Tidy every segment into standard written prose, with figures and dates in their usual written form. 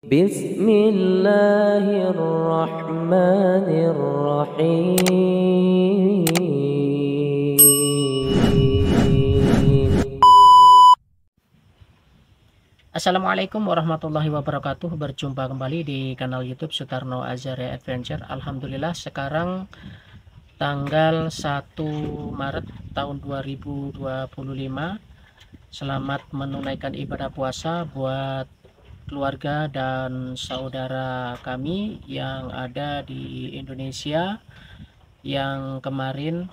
Bismillahirrahmanirrahim. Assalamualaikum warahmatullahi wabarakatuh. Berjumpa kembali di kanal YouTube Sutarno Azaria Adventure. Alhamdulillah sekarang tanggal 1 Maret tahun 2025. Selamat menunaikan ibadah puasa buat keluarga dan saudara kami yang ada di Indonesia, yang kemarin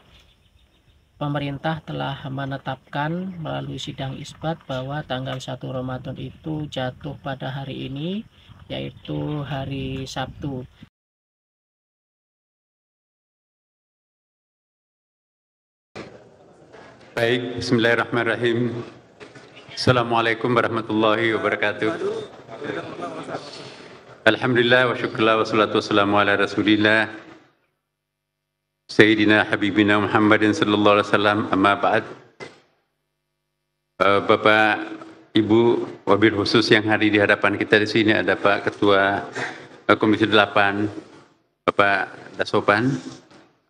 pemerintah telah menetapkan melalui sidang isbat bahwa tanggal 1 Ramadan itu jatuh pada hari ini, yaitu hari Sabtu. Baik, bismillahirrahmanirrahim. Assalamualaikum warahmatullahi wabarakatuh. Alhamdulillah wa syukurlah wa salatu wassalamu ala rasulillah Sayyidina Habibina Muhammadin sallallahu alaihi wasallam, amma ba'd. Bapak, Ibu, wabil khusus yang hadir di hadapan kita di sini ada Pak Ketua Komisi 8, Bapak Dasopan,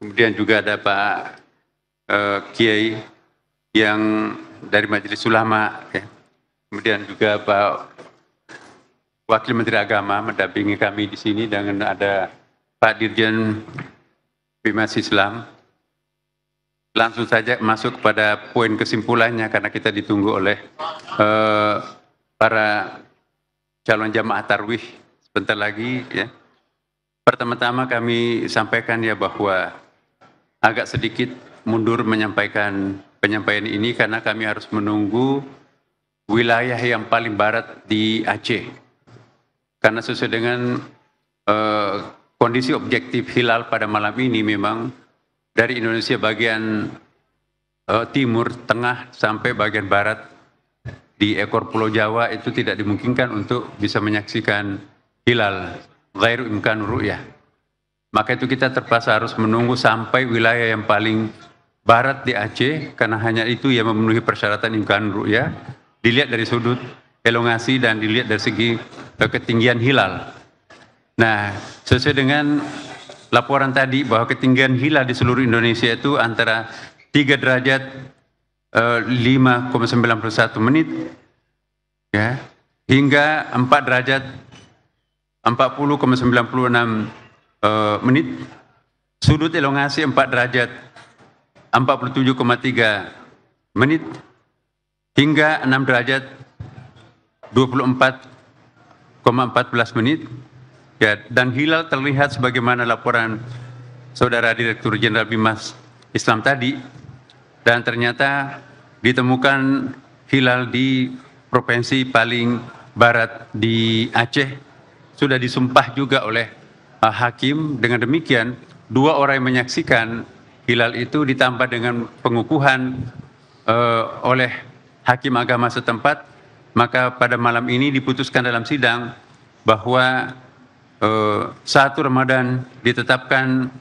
kemudian juga ada Pak Kiai yang dari Majelis Ulama, ya. Kemudian juga Pak Wakil Menteri Agama mendampingi kami di sini, dengan ada Pak Dirjen Bimas Islam. Langsung saja masuk kepada poin kesimpulannya karena kita ditunggu oleh para calon jamaah tarwih sebentar lagi, ya. Pertama-tama kami sampaikan ya bahwa agak sedikit mundur menyampaikan penyampaian ini karena kami harus menunggu wilayah yang paling barat di Aceh. Karena sesuai dengan kondisi objektif hilal pada malam ini, memang dari Indonesia bagian timur, tengah, sampai bagian barat di ekor Pulau Jawa itu tidak dimungkinkan untuk bisa menyaksikan hilal, ghairu imkan ru'yah. Maka itu kita terpaksa harus menunggu sampai wilayah yang paling barat di Aceh, karena hanya itu yang memenuhi persyaratan imkan ru'yah, dilihat dari sudut elongasi dan dilihat dari segi ketinggian hilal. Nah, sesuai dengan laporan tadi bahwa ketinggian hilal di seluruh Indonesia itu antara 3 derajat 5,91 menit, ya, hingga 4 derajat 40,96 menit. Sudut elongasi 4 derajat 47,3 menit hingga 6 derajat 24,14 menit, ya. Dan hilal terlihat sebagaimana laporan Saudara Direktur Jenderal Bimas Islam tadi, dan ternyata ditemukan hilal di provinsi paling barat di Aceh. Sudah disumpah juga oleh hakim. Dengan demikian 2 orang yang menyaksikan hilal itu ditambah dengan pengukuhan oleh hakim agama setempat, maka pada malam ini diputuskan dalam sidang bahwa 1 Ramadan ditetapkan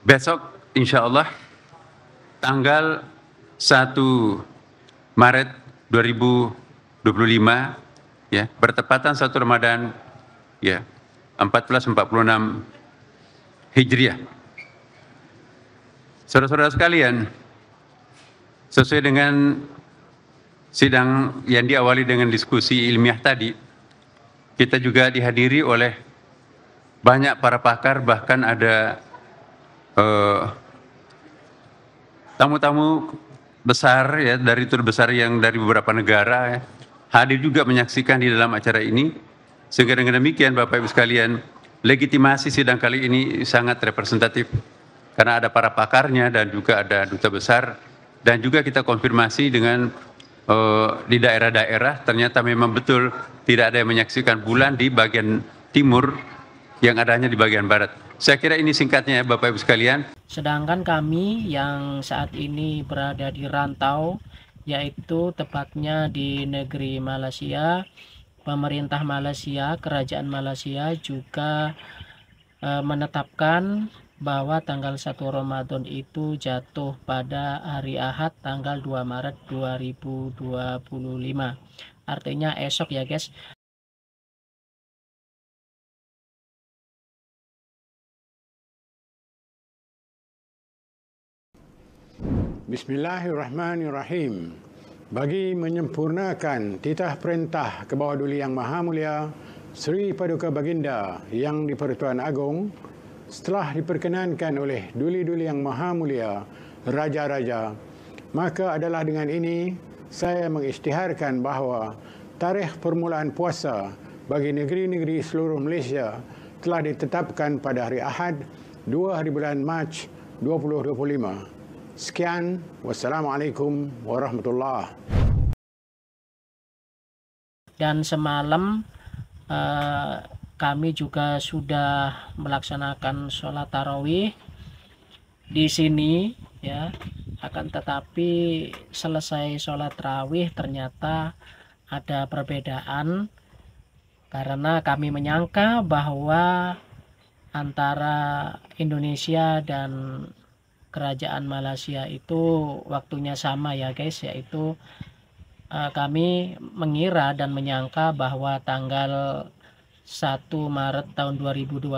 besok insya Allah tanggal 1 Maret 2025, ya, bertepatan 1 Ramadan, ya, 1446 Hijriah. Saudara-saudara sekalian, sesuai dengan sidang yang diawali dengan diskusi ilmiah tadi, kita juga dihadiri oleh banyak para pakar, bahkan ada tamu-tamu besar, ya, dari tur besar yang dari beberapa negara, ya, hadir juga menyaksikan di dalam acara ini. Sehingga dengan demikian Bapak Ibu sekalian, legitimasi sidang kali ini sangat representatif karena ada para pakarnya dan juga ada duta besar, dan juga kita konfirmasi dengan di daerah-daerah ternyata memang betul tidak ada yang menyaksikan bulan di bagian timur, yang adanya di bagian barat. Saya kira ini singkatnya ya Bapak Ibu sekalian. Sedangkan kami yang saat ini berada di rantau, yaitu tepatnya di negeri Malaysia, pemerintah Malaysia, kerajaan Malaysia juga menetapkan bahwa tanggal 1 Ramadan itu jatuh pada hari Ahad tanggal 2 Maret 2025. artinya esok ya guys. Bismillahirrahmanirrahim. Bagi menyempurnakan titah perintah ke bawah Duli Yang Maha Mulia Sri Paduka Baginda Yang di-Pertuan Agong, setelah diperkenankan oleh Duli-Duli Yang Maha Mulia Raja-Raja, maka adalah dengan ini saya mengisytiharkan bahawa tarikh permulaan puasa bagi negeri-negeri seluruh Malaysia telah ditetapkan pada hari Ahad 2 hari bulan Mac 2025. Sekian, wassalamualaikum warahmatullahi. Dan semalam kami juga sudah melaksanakan sholat tarawih di sini ya. Akan tetapi selesai sholat tarawih ternyata ada perbedaan, karena kami menyangka bahwa antara Indonesia dan Kerajaan Malaysia itu waktunya sama ya guys, yaitu kami mengira dan menyangka bahwa tanggal 1 Maret tahun 2025,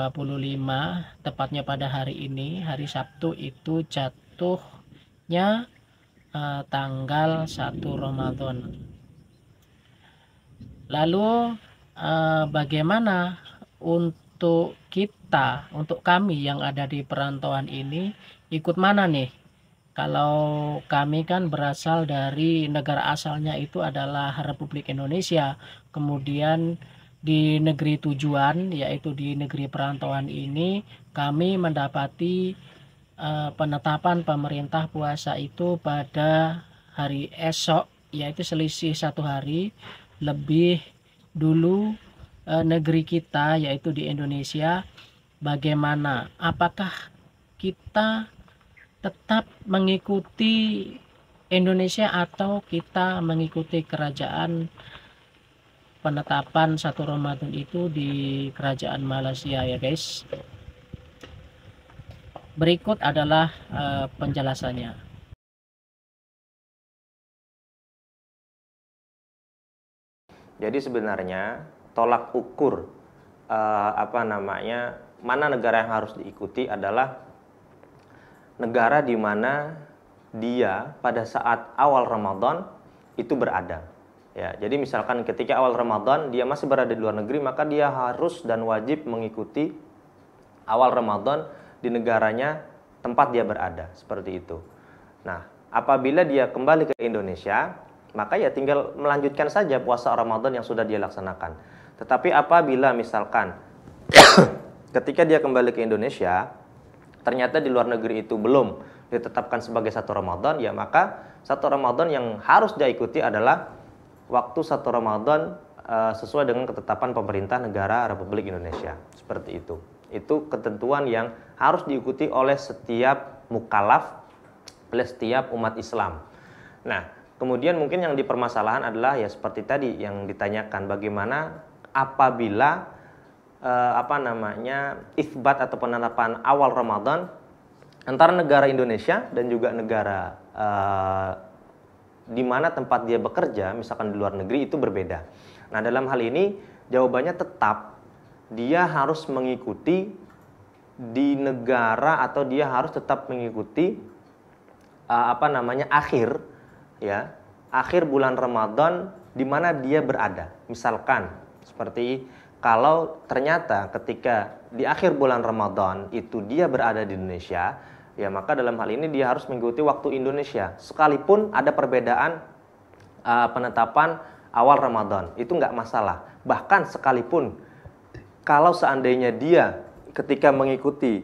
tepatnya pada hari ini, hari Sabtu, itu jatuhnya tanggal 1 Ramadan. Lalu bagaimana untuk kita, untuk kami yang ada di perantauan ini, ikut mana nih? Kalau kami kan berasal dari negara asalnya itu adalah Republik Indonesia, kemudian di negeri tujuan yaitu di negeri perantauan ini kami mendapati penetapan pemerintah puasa itu pada hari esok, yaitu selisih 1 hari lebih dulu negeri kita yaitu di Indonesia. Bagaimana? Apakah kita tetap mengikuti Indonesia atau kita mengikuti kerajaan penetapan 1 Ramadan itu di kerajaan Malaysia ya guys? Berikut adalah penjelasannya. Jadi sebenarnya tolak ukur mana negara yang harus diikuti adalah negara di mana dia pada saat awal Ramadan itu berada. Ya, jadi misalkan ketika awal Ramadan dia masih berada di luar negeri, maka dia harus dan wajib mengikuti awal Ramadan di negaranya tempat dia berada, seperti itu. Nah, apabila dia kembali ke Indonesia, maka ya tinggal melanjutkan saja puasa Ramadan yang sudah dia laksanakan. Tetapi apabila misalkan ketika dia kembali ke Indonesia, ternyata di luar negeri itu belum ditetapkan sebagai 1 Ramadan, ya maka 1 Ramadan yang harus diikuti adalah waktu 1 Ramadan sesuai dengan ketetapan pemerintah negara Republik Indonesia. Seperti itu. Itu ketentuan yang harus diikuti oleh setiap mukallaf, oleh setiap umat Islam. Nah, kemudian mungkin yang dipermasalahan adalah ya seperti tadi yang ditanyakan, bagaimana apabila itsbat atau penetapan awal Ramadan antara negara Indonesia dan juga negara di mana tempat dia bekerja, misalkan di luar negeri, itu berbeda. Nah, dalam hal ini jawabannya tetap dia harus mengikuti di negara, atau dia harus tetap mengikuti akhir bulan Ramadan di mana dia berada. Misalkan seperti kalau ternyata ketika di akhir bulan Ramadan itu dia berada di Indonesia, ya maka dalam hal ini dia harus mengikuti waktu Indonesia. Sekalipun ada perbedaan penetapan awal Ramadan, itu nggak masalah. Bahkan sekalipun kalau seandainya dia ketika mengikuti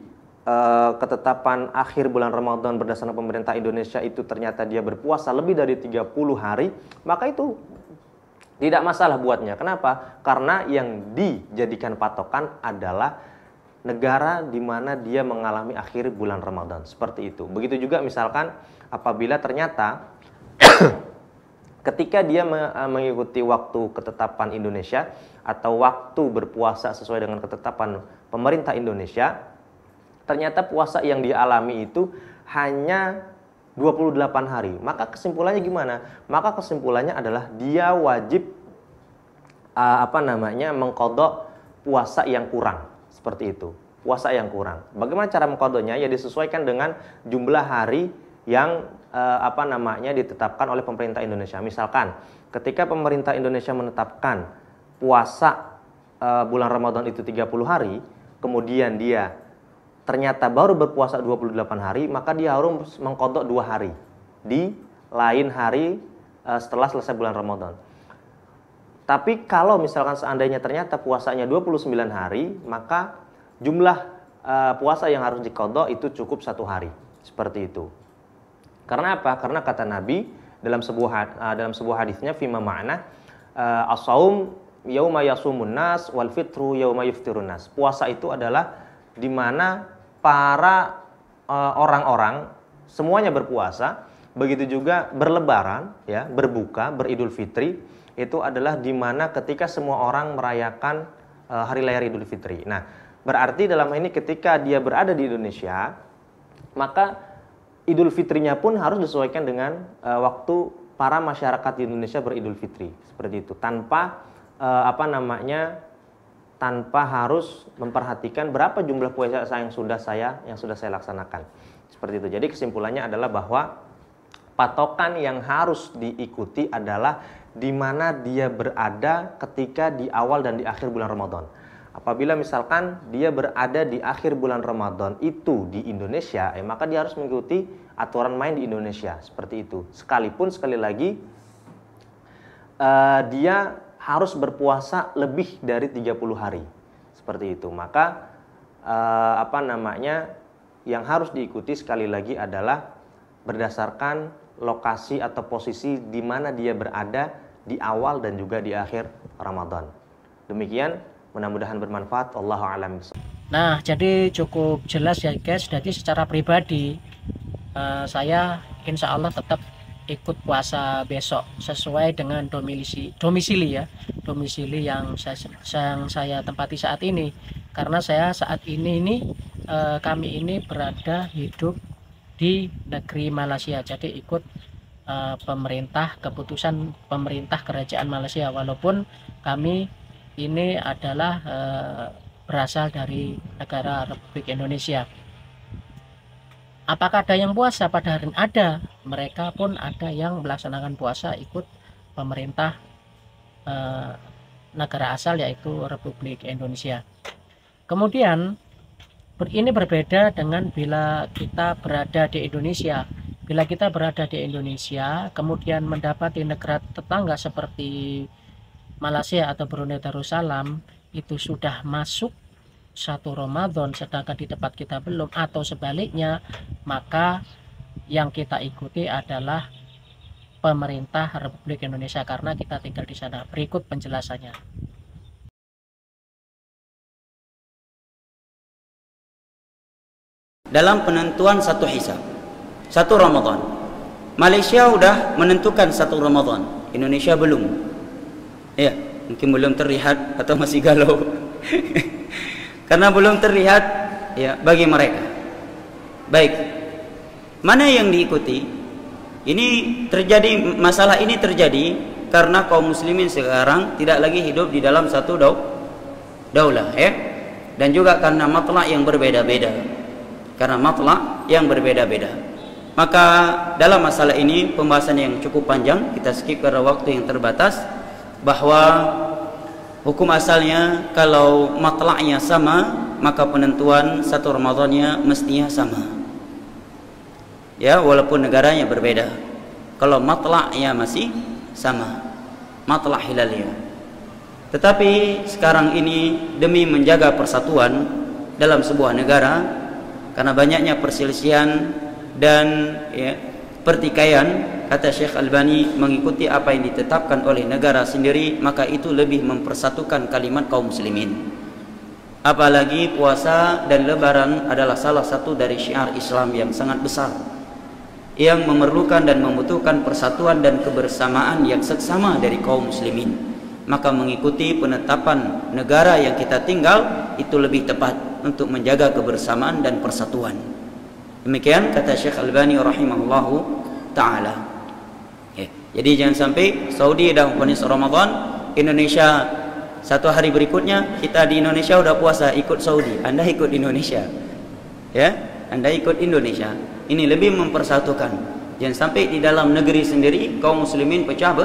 ketetapan akhir bulan Ramadan berdasarkan pemerintah Indonesia itu ternyata dia berpuasa lebih dari 30 hari, maka itu tidak masalah buatnya. Kenapa? Karena yang dijadikan patokan adalah negara di mana dia mengalami akhir bulan Ramadan. Seperti itu. Begitu juga misalkan apabila ternyata ketika dia mengikuti waktu ketetapan Indonesia atau waktu berpuasa sesuai dengan ketetapan pemerintah Indonesia, ternyata puasa yang dia alami itu hanya 28 hari. Maka kesimpulannya gimana? Maka kesimpulannya adalah dia wajib mengqadha puasa yang kurang, seperti itu. Puasa yang kurang. Bagaimana cara mengqadhanya? Ya disesuaikan dengan jumlah hari yang ditetapkan oleh pemerintah Indonesia. Misalkan ketika pemerintah Indonesia menetapkan puasa bulan Ramadan itu 30 hari, kemudian dia ternyata baru berpuasa 28 hari, maka dia harus mengqadha 2 hari di lain hari setelah selesai bulan Ramadan. Tapi kalau misalkan seandainya ternyata puasanya 29 hari, maka jumlah puasa yang harus diqadha itu cukup 1 hari. Seperti itu. Karena apa? Karena kata Nabi dalam sebuah hadisnya, fima ma'na as-shaum yauma yasumun nas wal fitru yauma yuftirun nas. Puasa itu adalah di mana para orang-orang semuanya berpuasa, begitu juga berlebaran, ya, berbuka, beridul fitri, itu adalah di mana ketika semua orang merayakan hari raya Idul Fitri. Nah, berarti dalam hal ini ketika dia berada di Indonesia, maka Idul Fitrinya pun harus disesuaikan dengan waktu para masyarakat di Indonesia beridul fitri, seperti itu. Tanpa tanpa harus memperhatikan berapa jumlah puasa yang sudah saya laksanakan. Seperti itu. Jadi kesimpulannya adalah bahwa patokan yang harus diikuti adalah di mana dia berada ketika di awal dan di akhir bulan Ramadan. Apabila misalkan dia berada di akhir bulan Ramadan itu di Indonesia, maka dia harus mengikuti aturan main di Indonesia, seperti itu. Sekalipun sekali lagi dia harus berpuasa lebih dari 30 hari, seperti itu. Maka yang harus diikuti sekali lagi adalah berdasarkan lokasi atau posisi di mana dia berada di awal dan juga di akhir Ramadan. Demikian, mudah-mudahan bermanfaat. Wallahu a'lam. Nah, jadi cukup jelas ya guys. Jadi secara pribadi saya insya Allah tetap ikut puasa besok sesuai dengan domisili yang saya tempati saat ini. Karena saya saat ini kami ini berada hidup di negeri Malaysia, jadi ikut keputusan pemerintah kerajaan Malaysia, walaupun kami ini adalah berasal dari negara Republik Indonesia. Apakah ada yang puasa pada hari ini? Ada, mereka pun ada yang melaksanakan puasa ikut pemerintah negara asal, yaitu Republik Indonesia. Kemudian ini berbeda dengan bila kita berada di Indonesia. Bila kita berada di Indonesia, kemudian mendapati negara tetangga seperti Malaysia atau Brunei Darussalam itu sudah masuk 1 Ramadan, sedangkan di tempat kita belum, atau sebaliknya, maka yang kita ikuti adalah pemerintah Republik Indonesia karena kita tinggal di sana. Berikut penjelasannya. Dalam penentuan satu hisab, 1 Ramadan, Malaysia udah menentukan 1 Ramadan, Indonesia belum. Ya, mungkin belum terlihat atau masih galau. Karena belum terlihat ya bagi mereka. Baik, mana yang diikuti? Ini terjadi, masalah ini terjadi karena kaum muslimin sekarang tidak lagi hidup di dalam satu daulah, ya. Dan juga karena matlak yang berbeda-beda. Karena matlak yang berbeda-beda. Maka dalam masalah ini pembahasan yang cukup panjang, kita skip karena waktu yang terbatas, bahwa hukum asalnya kalau matlaknya sama, maka penentuan 1 Ramadannya mestinya sama. Ya, walaupun negaranya berbeda. Kalau matlaknya masih sama, matlak hilalnya. Tetapi sekarang ini demi menjaga persatuan dalam sebuah negara, karena banyaknya perselisihan dan ya, pertikaian, kata Syekh Albani, mengikuti apa yang ditetapkan oleh negara sendiri, maka itu lebih mempersatukan kalimat kaum muslimin. Apalagi puasa dan lebaran adalah salah satu dari syiar Islam yang sangat besar, yang memerlukan dan membutuhkan persatuan dan kebersamaan yang seksama dari kaum muslimin. Maka mengikuti penetapan negara yang kita tinggal itu lebih tepat untuk menjaga kebersamaan dan persatuan. Demikian kata Syekh Albani rahimahullahu ta'ala. Jadi jangan sampai Saudi dah vonis Ramadan, Indonesia Satu hari berikutnya kita di Indonesia udah puasa, ikut Saudi, Anda ikut Indonesia. Ya, Anda ikut Indonesia. Ini lebih mempersatukan. Jangan sampai di dalam negeri sendiri kaum muslimin pecah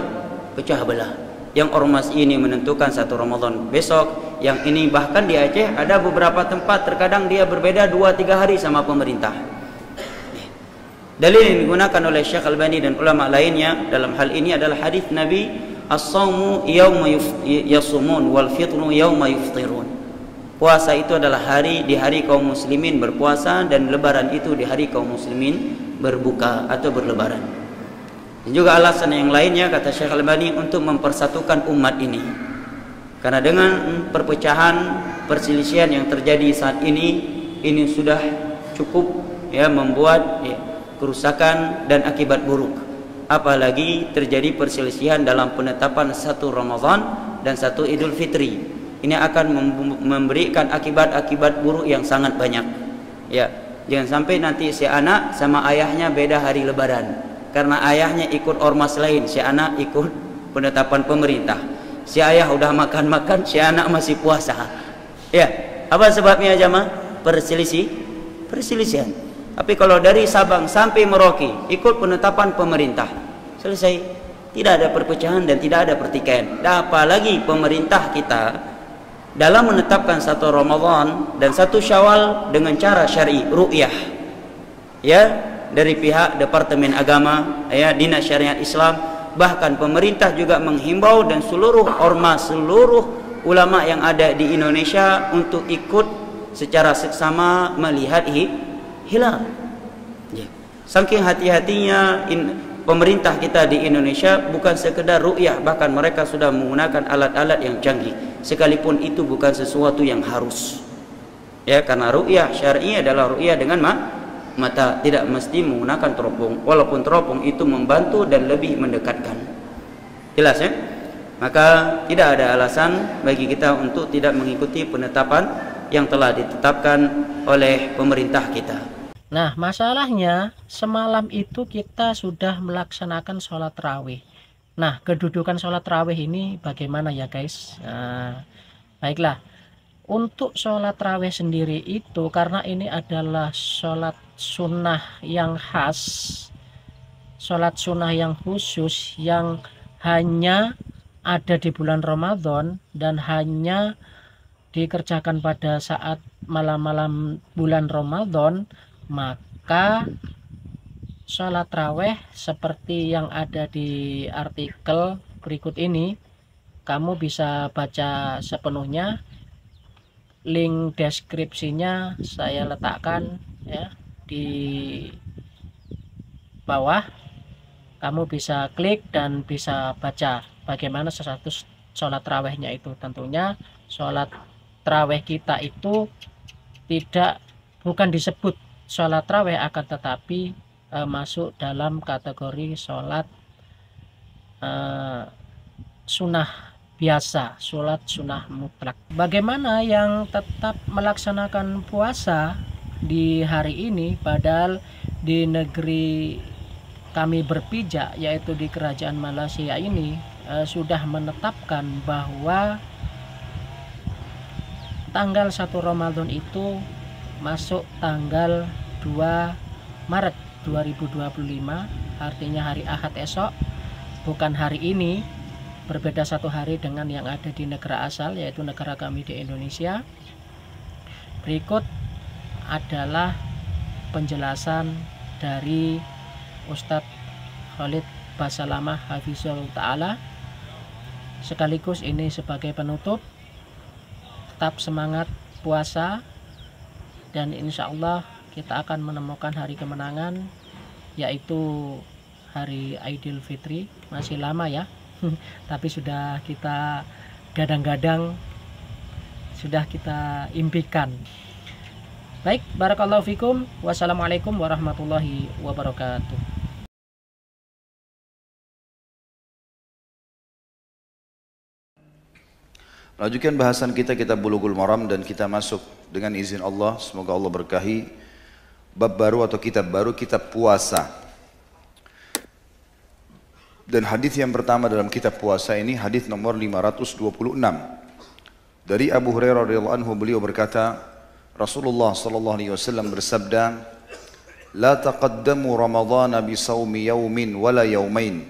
belah. Yang ormas ini menentukan satu Ramadan besok, yang ini bahkan di Aceh ada beberapa tempat terkadang dia berbeda 2-3 hari sama pemerintah. Dalil yang digunakan oleh Syekh Albani dan ulama lainnya dalam hal ini adalah hadis Nabi, as-saumu yauma yasumun wal fitru yauma yuftirun. Puasa itu adalah di hari kaum muslimin berpuasa, dan lebaran itu di hari kaum muslimin berbuka atau berlebaran. Dan juga alasan yang lainnya kata Syekh Albani untuk mempersatukan umat ini. Karena dengan perpecahan, perselisihan yang terjadi saat ini sudah cukup ya membuat kerusakan dan akibat buruk. Apalagi terjadi perselisihan dalam penetapan satu Ramadan dan satu Idul Fitri. Ini akan memberikan akibat-akibat buruk yang sangat banyak. Ya, jangan sampai nanti si anak sama ayahnya beda hari lebaran. Karena ayahnya ikut ormas lain, si anak ikut penetapan pemerintah. Si ayah udah makan-makan, si anak masih puasa. Ya, apa sebabnya jamaah? Perselisihan. Tapi kalau dari Sabang sampai Merauke ikut penetapan pemerintah, selesai. Tidak ada perpecahan dan tidak ada pertikaian. Dan apalagi pemerintah kita dalam menetapkan satu Ramadan dan satu Syawal dengan cara syar'i, ru'yah. Ya, dari pihak Departemen Agama, ya, Dinas Syariat Islam, bahkan pemerintah juga menghimbau dan seluruh ormas, seluruh ulama yang ada di Indonesia untuk ikut secara seksama melihat hilal. Ya. Saking hati-hatinya pemerintah kita di Indonesia bukan sekedar ru'yah, bahkan mereka sudah menggunakan alat-alat yang canggih, sekalipun itu bukan sesuatu yang harus. Ya, karena ru'yah syar'i adalah ru'yah dengan mata, tidak mesti menggunakan teropong, walaupun teropong itu membantu dan lebih mendekatkan. Jelas ya? Maka tidak ada alasan bagi kita untuk tidak mengikuti penetapan yang telah ditetapkan oleh pemerintah kita. Nah, masalahnya semalam itu kita sudah melaksanakan sholat tarawih. Nah, kedudukan sholat tarawih ini bagaimana ya guys? Nah, baiklah, untuk sholat tarawih sendiri itu karena ini adalah sholat sunnah yang khas, sholat sunnah yang khusus, yang hanya ada di bulan Ramadan dan hanya dikerjakan pada saat malam-malam bulan Ramadan, maka sholat tarawih seperti yang ada di artikel berikut ini, kamu bisa baca sepenuhnya. Link deskripsinya saya letakkan ya di bawah. Kamu bisa klik dan bisa baca bagaimana status sholat tarawihnya itu. Tentunya sholat tarawih kita itu bukan disebut sholat tarawih, akan tetapi masuk dalam kategori sholat sunnah biasa, sholat sunnah mutlak. Bagaimana yang tetap melaksanakan puasa di hari ini, padahal di negeri kami berpijak, yaitu di Kerajaan Malaysia ini sudah menetapkan bahwa tanggal 1 Ramadan itu masuk tanggal 2 Maret 2025, artinya hari Ahad esok, bukan hari ini. Berbeda satu hari dengan yang ada di negara asal, yaitu negara kami di Indonesia. Berikut adalah penjelasan dari Ustadz Khalid Basalamah Hafizul Ta'ala. Sekaligus ini sebagai penutup. Tetap semangat puasa, dan insya Allah kita akan menemukan hari kemenangan, yaitu hari Idul Fitri. Masih lama ya, tapi sudah kita gadang-gadang, sudah kita impikan. Baik, barakallahu fikum. Wassalamualaikum warahmatullahi wabarakatuh. Lanjutkan bahasan kita kitab Bulughul Maram, dan kita masuk dengan izin Allah, semoga Allah berkahi, bab baru atau kitab baru, kitab puasa. Dan hadis yang pertama dalam kitab puasa ini hadis nomor 526. Dari Abu Hurairah radhiyallahu anhu beliau berkata, Rasulullah sallallahu alaihi wasallam bersabda, "La taqaddamu Ramadhana bi shaumi yaumin wala yaumain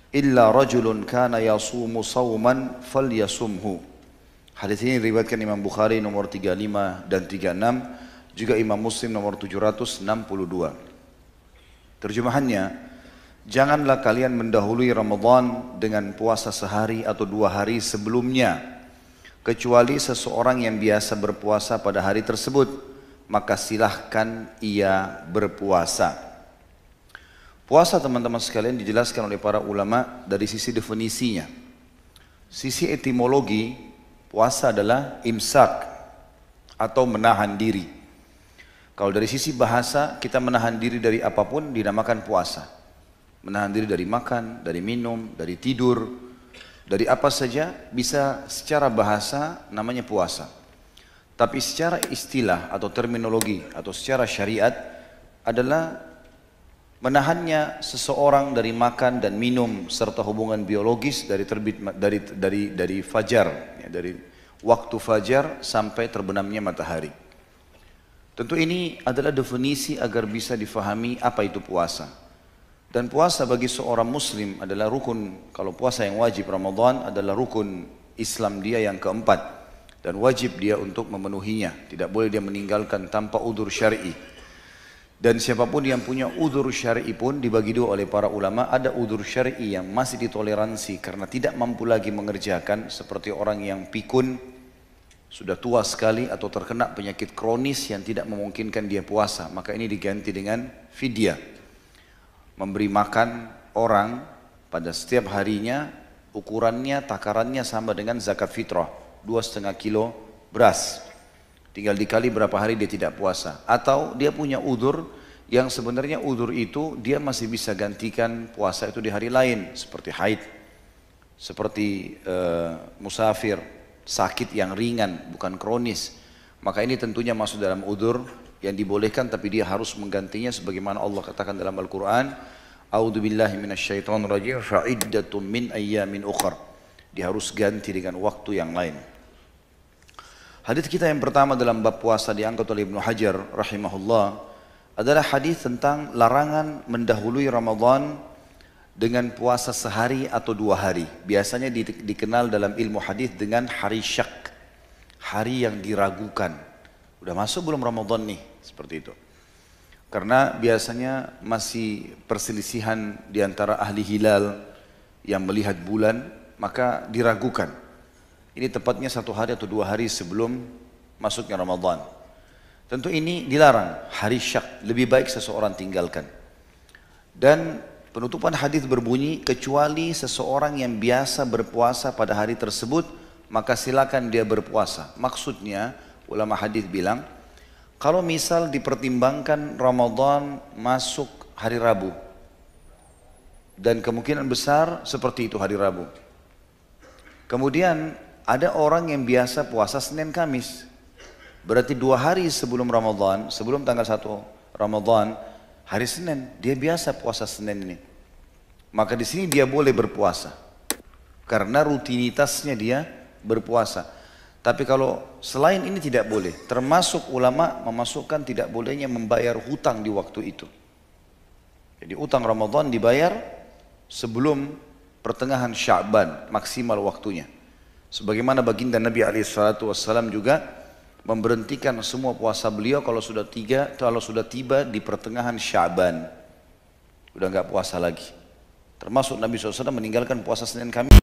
illa rajulun kana yasumu shauman falyasumhu." Hadis ini diriwayatkan Imam Bukhari nomor 35 dan 36, juga Imam Muslim nomor 762. Terjemahannya, janganlah kalian mendahului Ramadan dengan puasa sehari atau 2 hari sebelumnya, kecuali seseorang yang biasa berpuasa pada hari tersebut, maka silahkan ia berpuasa. Puasa teman-teman sekalian dijelaskan oleh para ulama dari sisi definisinya. Sisi etimologi, puasa adalah imsak atau menahan diri. Kalau dari sisi bahasa, kita menahan diri dari apapun dinamakan puasa. Menahan diri dari makan, dari minum, dari tidur, dari apa saja bisa secara bahasa namanya puasa. Tapi secara istilah atau terminologi atau secara syariat adalah menahannya seseorang dari makan dan minum serta hubungan biologis dari terbit dari fajar, ya, dari waktu fajar sampai terbenamnya matahari. Tentu ini adalah definisi agar bisa difahami apa itu puasa. Dan puasa bagi seorang muslim adalah rukun, kalau puasa yang wajib Ramadan adalah rukun Islam dia yang keempat. Dan wajib dia untuk memenuhinya, tidak boleh dia meninggalkan tanpa udzur syar'i. Dan siapapun yang punya udzur syar'i pun dibagi dua oleh para ulama, ada udzur syar'i yang masih ditoleransi karena tidak mampu lagi mengerjakan, seperti orang yang pikun, sudah tua sekali atau terkena penyakit kronis yang tidak memungkinkan dia puasa, maka ini diganti dengan fidyah. Memberi makan orang pada setiap harinya, ukurannya, takarannya sama dengan zakat fitrah, 2,5 kilo beras. Tinggal dikali berapa hari dia tidak puasa. Atau dia punya udzur yang sebenarnya udzur itu dia masih bisa gantikan puasa itu di hari lain, seperti haid, seperti musafir, sakit yang ringan, bukan kronis. Maka ini tentunya masuk dalam udzur yang dibolehkan, tapi dia harus menggantinya sebagaimana Allah katakan dalam Al-Quran, A'udzu billahi minasyaitonir rajim, fa'iddatun min ayyamin ukhra. Dia harus ganti dengan waktu yang lain. Hadis kita yang pertama dalam bab puasa diangkat oleh Ibnu Hajar rahimahullah adalah hadis tentang larangan mendahului Ramadan dengan puasa sehari atau 2 hari. Biasanya dikenal dalam ilmu hadis dengan hari syak, hari yang diragukan. Udah masuk belum Ramadan nih? Seperti itu. Karena biasanya masih perselisihan di antara ahli hilal yang melihat bulan, maka diragukan. Ini tepatnya 1 hari atau 2 hari sebelum masuknya Ramadan. Tentu ini dilarang, hari syak, lebih baik seseorang tinggalkan. Dan penutupan hadis berbunyi, kecuali seseorang yang biasa berpuasa pada hari tersebut, maka silakan dia berpuasa. Maksudnya, ulama hadis bilang, kalau misal dipertimbangkan Ramadan masuk hari Rabu, dan kemungkinan besar seperti itu hari Rabu. Kemudian ada orang yang biasa puasa Senin Kamis, berarti 2 hari sebelum Ramadan, sebelum tanggal 1 Ramadan, hari Senin, dia biasa puasa Senin ini. Maka di sini dia boleh berpuasa, karena rutinitasnya dia berpuasa. Tapi kalau selain ini tidak boleh, termasuk ulama memasukkan tidak bolehnya membayar hutang di waktu itu. Jadi utang Ramadan dibayar sebelum pertengahan Sya'ban maksimal waktunya. Sebagaimana baginda Nabi SAW juga memberhentikan semua puasa beliau kalau sudah tiba di pertengahan Sya'ban. Udah nggak puasa lagi. Termasuk Nabi SAW meninggalkan puasa Senin Kamis